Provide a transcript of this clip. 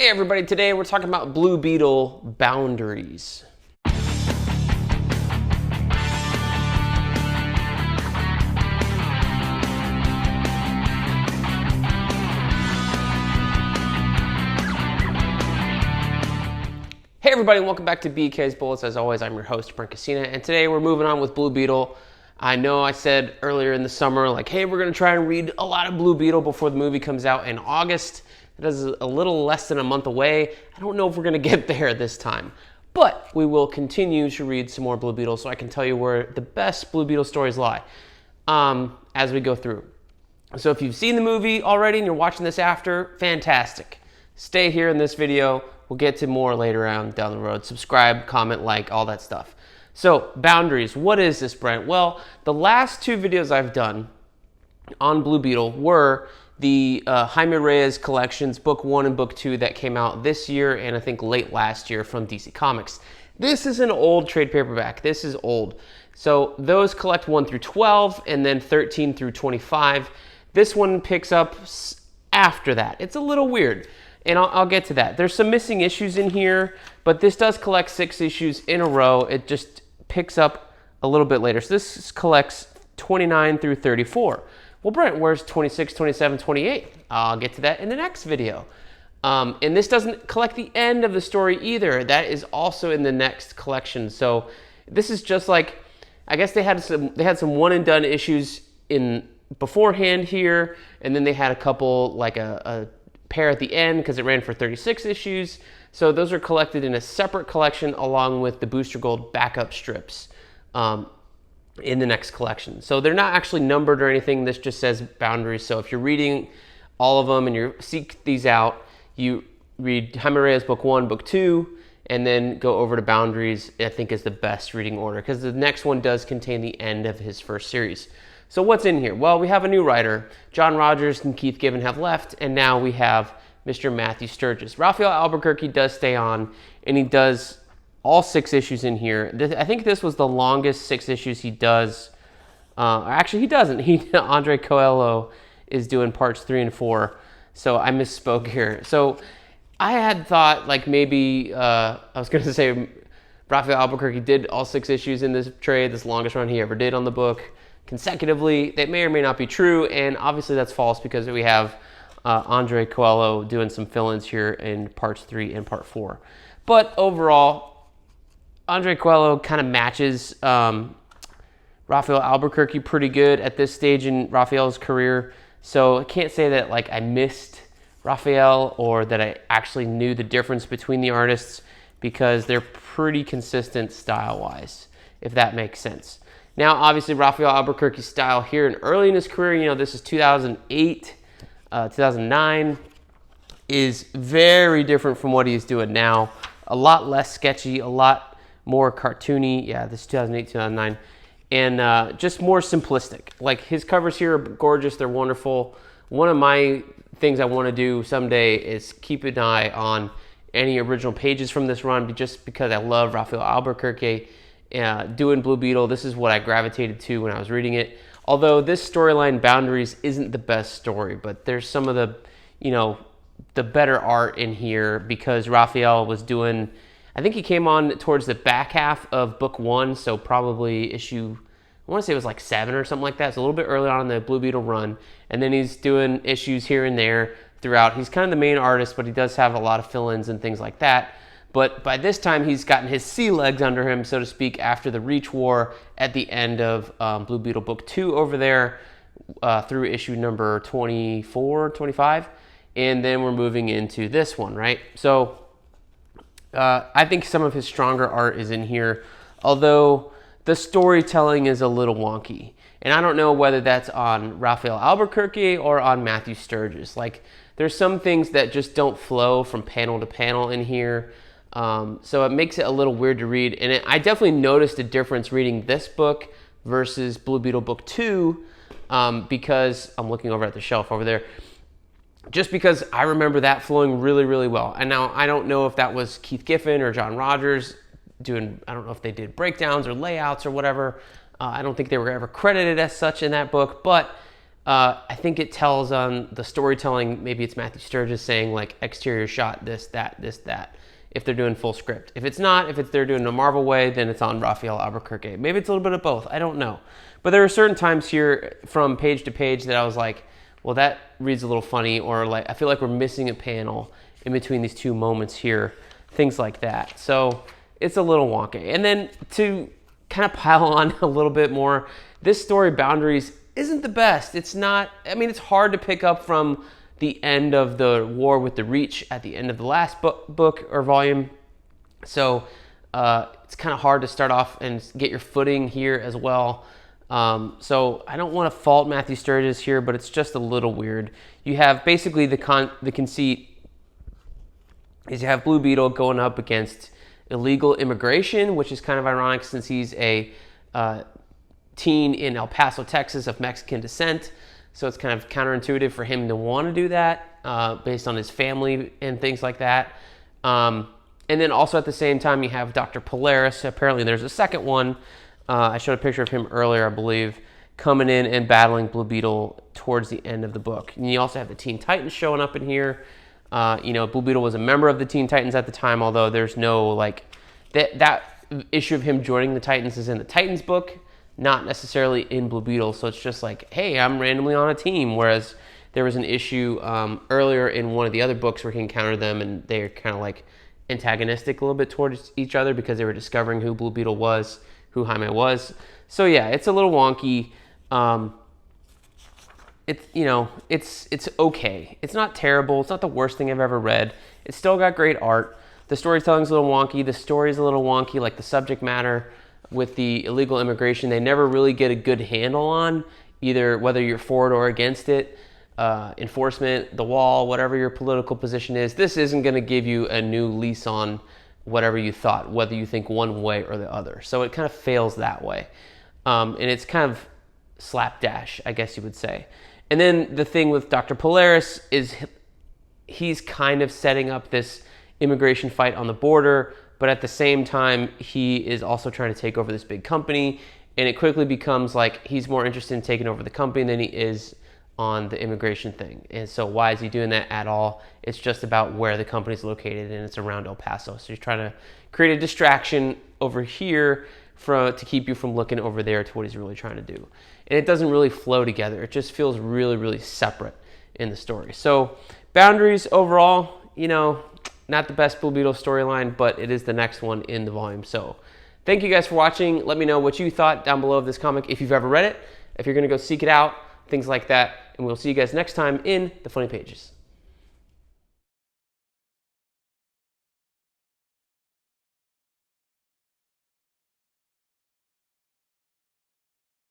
Hey everybody, today we're talking about Blue Beetle boundaries. Hey everybody, and welcome back to BK's Bullets. As always, I'm your host, Brent, and today we're moving on with Blue Beetle. I know I said earlier in the summer, like, hey, we're gonna try and read a lot of Blue Beetle before the movie comes out in August. It is a little less than a month away. I don't know if we're gonna get there this time, but we will continue to read some more Blue Beetle so I can tell you where the best Blue Beetle stories lie as we go through. So if you've seen the movie already and you're watching this after, fantastic. Stay here in this video. We'll get to more later on down the road. Subscribe, comment, like, all that stuff. So, boundaries. What is this, Brent? Well, the last two videos I've done on Blue Beetle were the Jaime Reyes collections, book 1 and book 2 that came out this year and I think late last year from DC Comics. This is an old trade paperback. This is old. So those collect 1 through 12 and then 13 through 25. This one picks up after that. It's a little weird. And I'll get to that. There's some missing issues in here, but this does collect 6 issues in a row. It just picks up a little bit later. So this collects 29 through 34. Well, Brent, where's 26, 27, 28? I'll get to that in the next video. And this doesn't collect the end of the story either. That is also in the next collection. So this is just like, I guess they had some one and done issues in beforehand here, and then they had a couple, like a pair at the end because it ran for 36 issues. So those are collected in a separate collection along with the Booster Gold backup strips in the next collection. So they're not actually numbered or anything. This just says boundaries. So if you're reading all of them and you seek these out, you read Jaime Reyes book 1, book 2, and then go over to boundaries. I think is the best reading order because the next one does contain the end of his first series. So what's in here? Well, we have a new writer. John Rogers and Keith Giffen have left, and now we have Mr. Matthew Sturgis. Raphael Albuquerque does stay on, and he does all 6 issues in here. I think this was the longest 6 issues he does. Actually, he doesn't. Andre Coelho is doing parts 3 and 4, so I misspoke here. So I had thought, like, maybe, I was going to say Raphael Albuquerque did all 6 issues in this trade, this longest run he ever did on the book, consecutively. That may or may not be true, and obviously that's false because we have Andre Coelho doing some fill-ins here in parts 3 and part 4. But overall, Andre Coelho kind of matches Raphael Albuquerque pretty good at this stage in Raphael's career. So I can't say that like I missed Raphael or that I actually knew the difference between the artists because they're pretty consistent style-wise, if that makes sense. Now, obviously, Raphael Albuquerque's style here and early in his career, you know, this is 2008, 2009, is very different from what he's doing now. A lot less sketchy, a lot more cartoony. Yeah, this is 2008, 2009. And just more simplistic. Like, his covers here are gorgeous. They're wonderful. One of my things I want to do someday is keep an eye on any original pages from this run just because I love Raphael Albuquerque. Doing Blue Beetle, this is what I gravitated to when I was reading it. Although this storyline, Boundaries, isn't the best story, but there's some of the, you know, the better art in here because Raphael was doing, I think he came on towards the back half of book 1, so probably issue, I want to say it was like 7 or something like that. It's a little bit early on in the Blue Beetle run, and then he's doing issues here and there throughout. He's kind of the main artist, but he does have a lot of fill-ins and things like that. But by this time, he's gotten his sea legs under him, so to speak, after the Reach War at the end of Blue Beetle Book 2 over there through issue number 24, 25. And then we're moving into this one, right? So I think some of his stronger art is in here, although the storytelling is a little wonky. And I don't know whether that's on Raphael Albuquerque or on Matthew Sturgis. Like, there's some things that just don't flow from panel to panel in here. So it makes it a little weird to read. And I definitely noticed a difference reading this book versus Blue Beetle Book 2 because I'm looking over at the shelf over there. Just because I remember that flowing really, really well. And now I don't know if that was Keith Giffen or John Rogers doing, I don't know if they did breakdowns or layouts or whatever. I don't think they were ever credited as such in that book, but I think it tells on the storytelling, maybe it's Matthew Sturges saying like exterior shot, this, that, if they're doing full script. If it's not, if they're doing a Marvel way, then it's on Raphael Albuquerque. Maybe it's a little bit of both, I don't know. But there are certain times here from page to page that I was like, well, that reads a little funny, or like I feel like we're missing a panel in between these two moments here, things like that. So it's a little wonky. And then to kind of pile on a little bit more, this story, Boundaries, isn't the best. It's not, I mean, it's hard to pick up from the end of the war with the Reach at the end of the last book or volume. So it's kind of hard to start off and get your footing here as well. So I don't want to fault Matthew Sturges here, but it's just a little weird. You have basically the conceit is you have Blue Beetle going up against illegal immigration, which is kind of ironic since he's a teen in El Paso, Texas of Mexican descent. So it's kind of counterintuitive for him to want to do that based on his family and things like that. And then also at the same time, you have Dr. Polaris. Apparently there's a second one. I showed a picture of him earlier, I believe, coming in and battling Blue Beetle towards the end of the book. And you also have the Teen Titans showing up in here. Blue Beetle was a member of the Teen Titans at the time, although there's no, like, that issue of him joining the Titans is in the Titans book, not necessarily in Blue Beetle. So it's just like, hey, I'm randomly on a team. Whereas there was an issue earlier in one of the other books where he encountered them and they're kind of like antagonistic a little bit towards each other because they were discovering who Blue Beetle was, who Jaime was. So yeah, it's a little wonky. It's okay. It's not terrible. It's not the worst thing I've ever read. It's still got great art. The storytelling's a little wonky. The story's a little wonky, like the subject matter with the illegal immigration. They never really get a good handle on either whether you're for it or against it. Enforcement, the wall, whatever your political position is. This isn't going to give you a new lease on whatever you thought, whether you think one way or the other. So it kind of fails that way. And it's kind of slapdash, I guess you would say. And then the thing with Dr. Polaris is he's kind of setting up this immigration fight on the border, but at the same time, he is also trying to take over this big company. And it quickly becomes like he's more interested in taking over the company than he is on the immigration thing. And so why is he doing that at all? It's just about where the company's located, and it's around El Paso. So he's trying to create a distraction over here to keep you from looking over there to what he's really trying to do. And it doesn't really flow together. It just feels really, really separate in the story. So Boundaries overall, not the best Blue Beetle storyline, but it is the next one in the volume. So thank you guys for watching. Let me know what you thought down below of this comic, if you've ever read it, if you're going to go seek it out, things like that. And we'll see you guys next time in the Funny Pages.